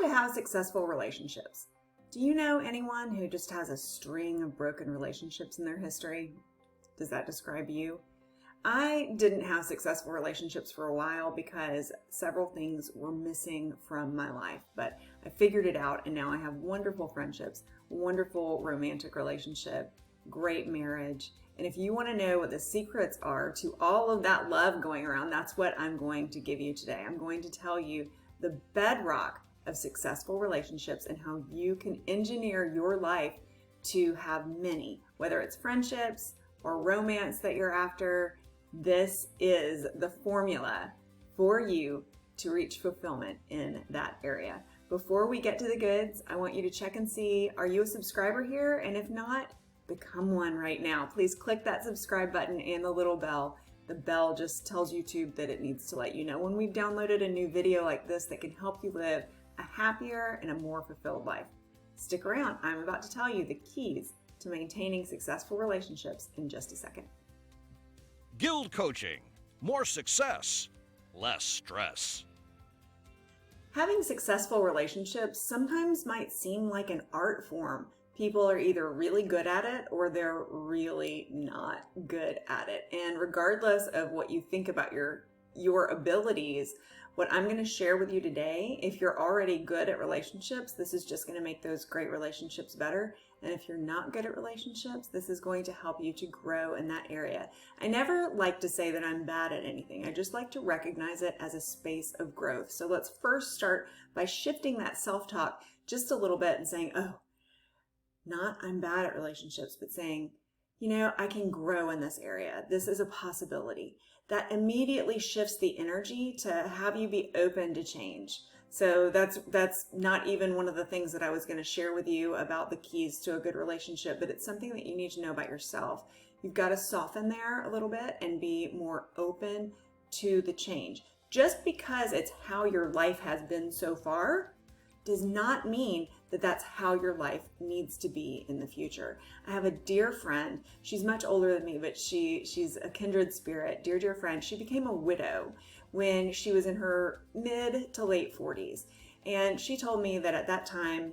to have successful relationships. Do you know anyone who just has a string of broken relationships in their history? Does that describe you? I didn't have successful relationships for a while because several things were missing from my life, but I figured it out and now I have wonderful friendships, wonderful romantic relationship, great marriage. And if you want to know what the secrets are to all of that love going around, that's what I'm going to give you today. I'm going to tell you the bedrock of successful relationships and how you can engineer your life to have many, whether it's friendships or romance that you're after. This is the formula for you to reach fulfillment in that area. Before we get to the goods, I want you to check and see, are you a subscriber here? And if not, become one right now. Please click that subscribe button and the little bell. The bell just tells YouTube that it needs to let you know when we've downloaded a new video like this that can help you live a happier and a more fulfilled life. Stick around. I'm about to tell you the keys to maintaining successful relationships in just a second. GILD Coaching. More success, less stress. Having successful relationships sometimes might seem like an art form. People are either really good at it or they're really not good at it. And regardless of what you think about your abilities, what I'm going to share with you today, if you're already good at relationships, this is just going to make those great relationships better. And if you're not good at relationships, this is going to help you to grow in that area. I never like to say that I'm bad at anything. I just like to recognize it as a space of growth. So let's first start by shifting that self-talk just a little bit and saying, oh, not I'm bad at relationships, but saying, you know, I can grow in this area. This is a possibility. That immediately shifts the energy to have you be open to change. So that's not even one of the things that I was going to share with you about the keys to a good relationship, but it's something that you need to know about yourself. You've got to soften there a little bit and be more open to the change. Just because it's how your life has been so far does not mean that that's how your life needs to be in the future. I have a dear friend. She's much older than me, but she's a kindred spirit. Dear friend. She became a widow when she was in her mid to late 40s. And she told me that at that time,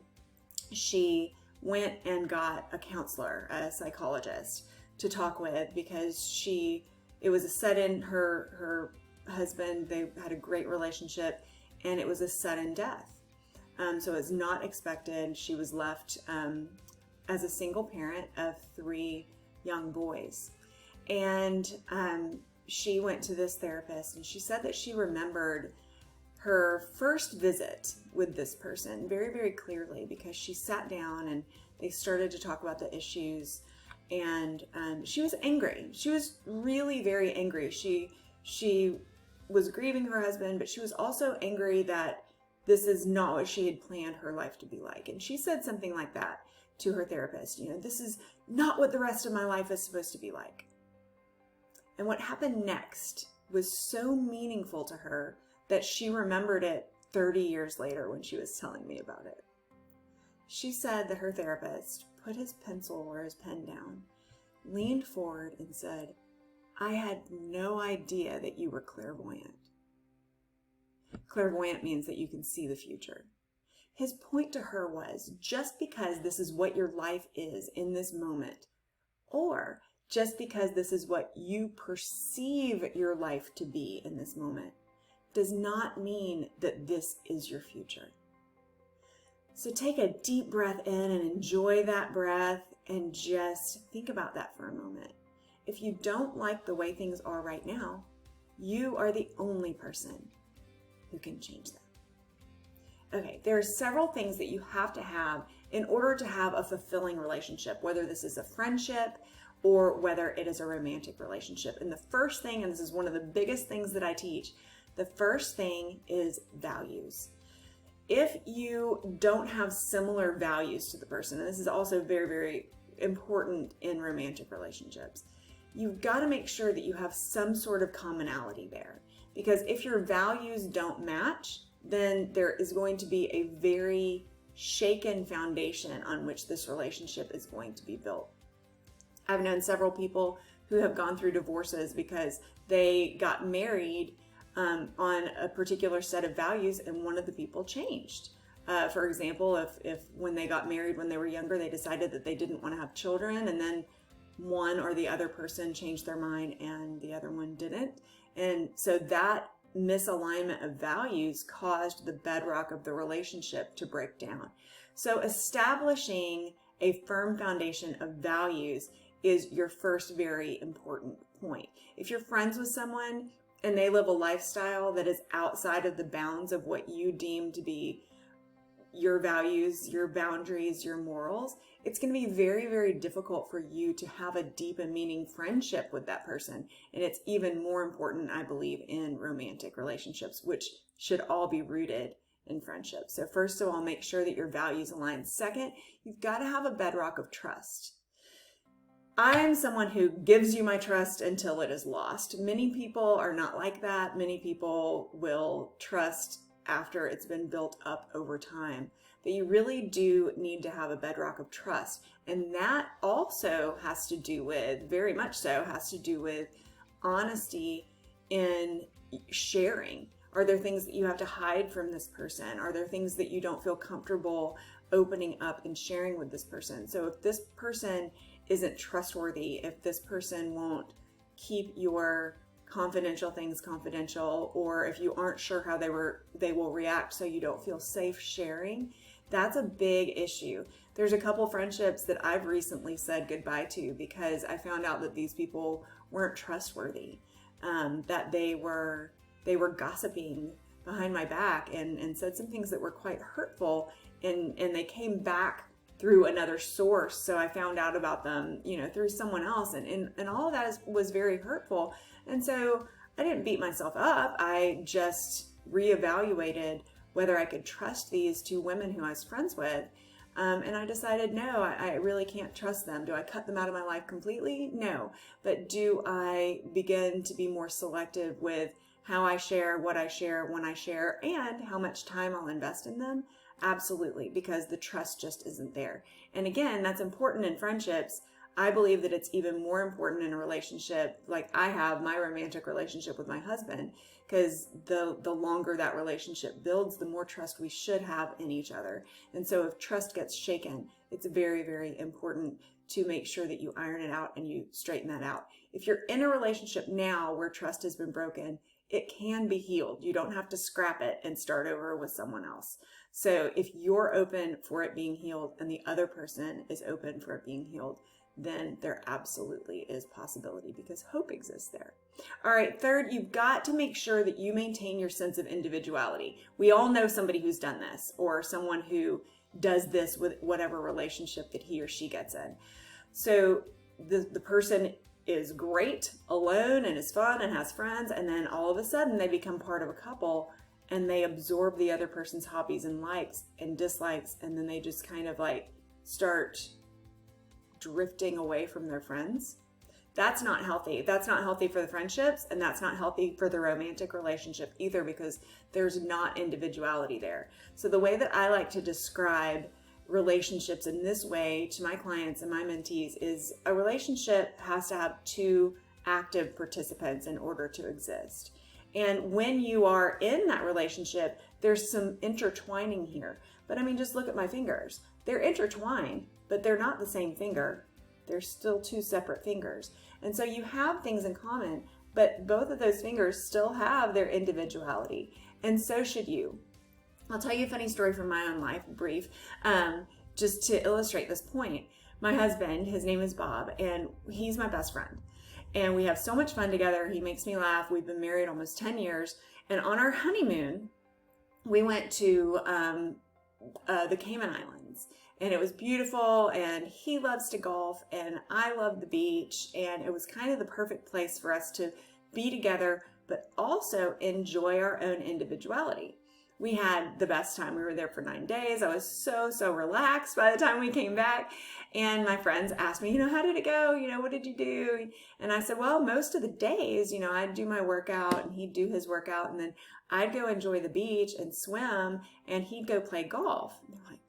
she went and got a counselor, a psychologist to talk with because it was a sudden, her husband, they had a great relationship and it was a sudden death. So it's not expected. She was left as a single parent of 3 young boys. And she went to this therapist and she said that she remembered her first visit with this person very, very clearly because she sat down and they started to talk about the issues. And she was angry. She was really very angry. She was grieving her husband, but she was also angry that this is not what she had planned her life to be like. And she said something like that to her therapist, you know, this is not what the rest of my life is supposed to be like. And what happened next was so meaningful to her that she remembered it 30 years later when she was telling me about it. She said that her therapist put his pencil or his pen down, leaned forward and said, I had no idea that you were clairvoyant. Clairvoyant means that you can see the future. His point to her was, just because this is what your life is in this moment, or just because this is what you perceive your life to be in this moment, does not mean that this is your future. So take a deep breath in and enjoy that breath and just think about that for a moment. If you don't like the way things are right now, you are the only person who can change them. Okay, there are several things that you have to have in order to have a fulfilling relationship, whether this is a friendship or whether it is a romantic relationship. And the first thing, and this is one of the biggest things that I teach, the first thing is values. If you don't have similar values to the person, and this is also very, very important in romantic relationships, you've got to make sure that you have some sort of commonality there. Because if your values don't match, then there is going to be a very shaken foundation on which this relationship is going to be built. I've known several people who have gone through divorces because they got married on a particular set of values and one of the people changed. For example, if when they got married when they were younger, they decided that they didn't want to have children, and then one or the other person changed their mind and the other one didn't. And so that misalignment of values caused the bedrock of the relationship to break down. So establishing a firm foundation of values is your first very important point. If you're friends with someone and they live a lifestyle that is outside of the bounds of what you deem to be your values, your boundaries, your morals, it's going to be very, very difficult for you to have a deep and meaning friendship with that person. And it's even more important, I believe, in romantic relationships, which should all be rooted in friendship. So first of all, make sure that your values align. Second, you've got to have a bedrock of trust. I'm someone who gives you my trust until it is lost. Many people are not like that. Many people will trust after it's been built up over time. But you really do need to have a bedrock of trust. And that also has to do with, very much so, has to do with honesty in sharing. Are there things that you have to hide from this person? Are there things that you don't feel comfortable opening up and sharing with this person? So if this person isn't trustworthy, if this person won't keep your confidential things confidential, or if you aren't sure how they will react so you don't feel safe sharing, that's a big issue. There's a couple friendships that I've recently said goodbye to because I found out that these people weren't trustworthy, that they were gossiping behind my back and said some things that were quite hurtful, and they came back through another source. So I found out about them, through someone else, and all of that was very hurtful. And so I didn't beat myself up. I just reevaluated whether I could trust these two women who I was friends with. And I decided, no, I really can't trust them. Do I cut them out of my life completely? No. But do I begin to be more selective with how I share, what I share, when I share, and how much time I'll invest in them? Absolutely, because the trust just isn't there. And again, that's important in friendships. I believe that it's even more important in a relationship like I have my romantic relationship with my husband, because the longer that relationship builds, the more trust we should have in each other. And so if trust gets shaken, it's very, very important to make sure that you iron it out and you straighten that out. If you're in a relationship now where trust has been broken, it can be healed. You don't have to scrap it and start over with someone else. So if you're open for it being healed and the other person is open for it being healed, then there absolutely is possibility because hope exists there. All right, third, you've got to make sure that you maintain your sense of individuality. We all know somebody who's done this, or someone who does this with whatever relationship that he or she gets in. So the person is great alone and is fun and has friends, and then all of a sudden they become part of a couple and they absorb the other person's hobbies and likes and dislikes, and then they just kind of like start drifting away from their friends. That's not healthy. That's not healthy for the friendships, and that's not healthy for the romantic relationship either, because there's not individuality there. So the way that I like to describe relationships in this way to my clients and my mentees is a relationship has to have two active participants in order to exist. And when you are in that relationship, there's some intertwining here. But I mean, just look at my fingers. They're intertwined, but they're not the same finger. They're still two separate fingers. And so you have things in common, but both of those fingers still have their individuality. And so should you. I'll tell you a funny story from my own life, brief, just to illustrate this point. My husband, his name is Bob, and he's my best friend. And we have so much fun together. He makes me laugh. We've been married almost 10 years. And on our honeymoon, we went to the Cayman Islands. And it was beautiful, and he loves to golf, and I love the beach, and it was kind of the perfect place for us to be together, but also enjoy our own individuality. We had the best time. We were there for 9 days. I was so relaxed by the time we came back, and my friends asked me, how did it go? What did you do? And I said, well, most of the days, I'd do my workout, and he'd do his workout, and then I'd go enjoy the beach and swim, and he'd go play golf. And they're like,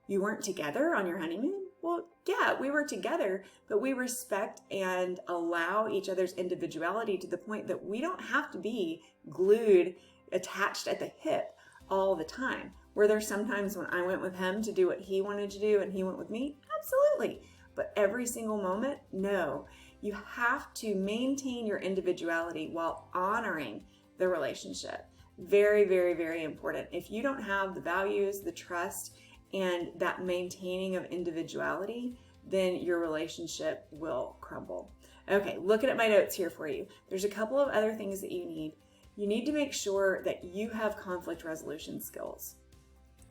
you weren't together on your honeymoon? Well, yeah, we were together, but we respect and allow each other's individuality to the point that we don't have to be glued, attached at the hip all the time. Were there some times when I went with him to do what he wanted to do and he went with me? Absolutely. But every single moment, no. You have to maintain your individuality while honoring the relationship. Very, very, very important. If you don't have the values, the trust, and that maintaining of individuality, then your relationship will crumble. Okay, looking at my notes here for you. There's a couple of other things that you need. You need to make sure that you have conflict resolution skills.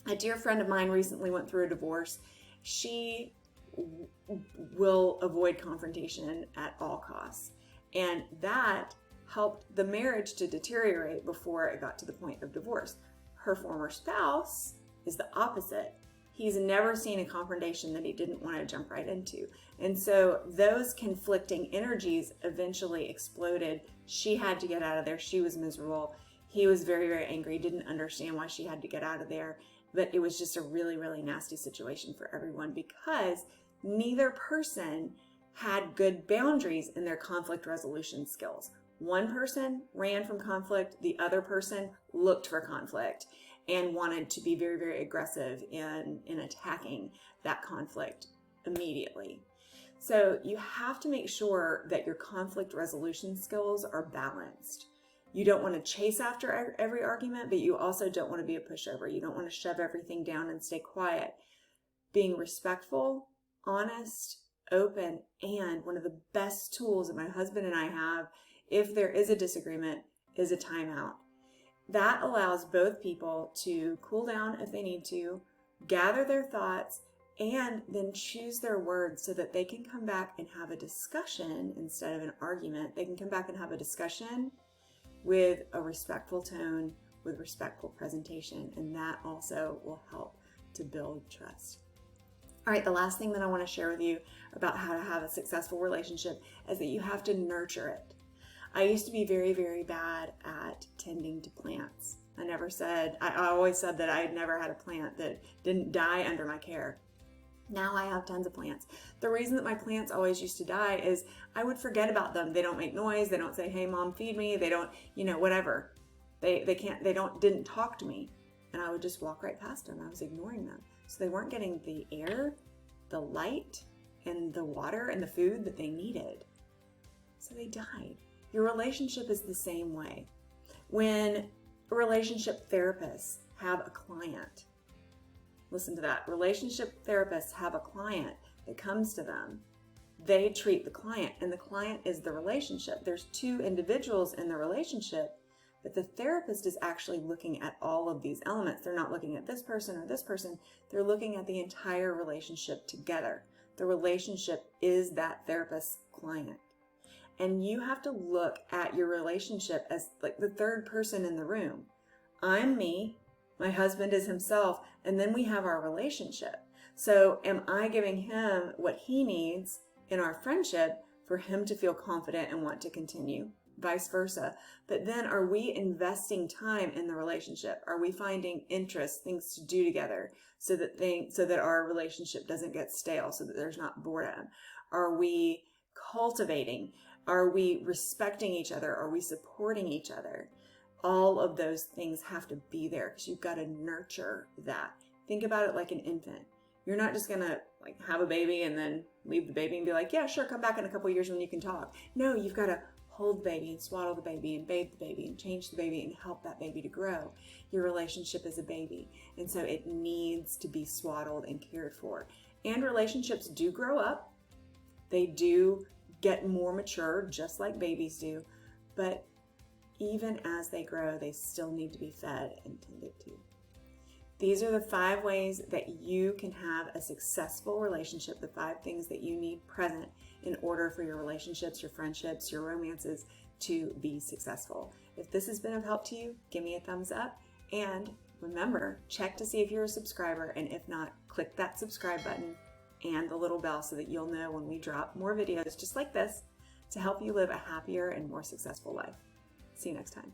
A dear friend of mine recently went through a divorce. She will avoid confrontation at all costs. And that helped the marriage to deteriorate before it got to the point of divorce. Her former spouse is the opposite. He's never seen a confrontation that he didn't want to jump right into. And so those conflicting energies eventually exploded. She had to get out of there. She was miserable. He was very, very angry, didn't understand why she had to get out of there. But it was just a really, really nasty situation for everyone because neither person had good boundaries in their conflict resolution skills. One person ran from conflict, the other person looked for conflict and wanted to be very, very aggressive in attacking that conflict immediately. So you have to make sure that your conflict resolution skills are balanced. You don't want to chase after every argument, but you also don't want to be a pushover. You don't want to shove everything down and stay quiet. Being respectful, honest, open, and one of the best tools that my husband and I have if there is a disagreement is a timeout. That allows both people to cool down if they need to, gather their thoughts, and then choose their words so that they can come back and have a discussion instead of an argument. They can come back and have a discussion with a respectful tone, with respectful presentation, and that also will help to build trust. All right, the last thing that I want to share with you about how to have a successful relationship is that you have to nurture it. I used to be very, very bad at tending to plants. I always said that I had never had a plant that didn't die under my care. Now I have tons of plants. The reason that my plants always used to die is I would forget about them. They don't make noise. They don't say, "Hey mom, feed me." They don't, whatever. Didn't talk to me. And I would just walk right past them. I was ignoring them. So they weren't getting the air, the light, and the water and the food that they needed. So they died. Your relationship is the same way. When relationship therapists have a client, listen to that, relationship therapists have a client that comes to them, they treat the client, and the client is the relationship. There's two individuals in the relationship, but the therapist is actually looking at all of these elements. They're not looking at this person or this person. They're looking at the entire relationship together. The relationship is that therapist's client. And you have to look at your relationship as like the third person in the room. I'm me, my husband is himself, and then we have our relationship. So am I giving him what he needs in our friendship for him to feel confident and want to continue? Vice versa. But then are we investing time in the relationship? Are we finding interests, things to do together so that our relationship doesn't get stale, so that there's not boredom? Are we cultivating? Are we respecting each other? Are we supporting each other? All of those things have to be there because you've got to nurture that. Think about it like an infant. You're not just going to have a baby and then leave the baby and be like, yeah, sure, come back in a couple of years when you can talk. No, you've got to hold the baby and swaddle the baby and bathe the baby and change the baby and help that baby to grow. Your relationship is a baby, and so it needs to be swaddled and cared for. And relationships do grow up. They do get more mature, just like babies do, but even as they grow, they still need to be fed and tended to. These are the 5 ways that you can have a successful relationship, the 5 things that you need present in order for your relationships, your friendships, your romances to be successful. If this has been of help to you, give me a thumbs up, and remember, check to see if you're a subscriber, and if not, click that subscribe button and the little bell so that you'll know when we drop more videos just like this to help you live a happier and more successful life. See you next time.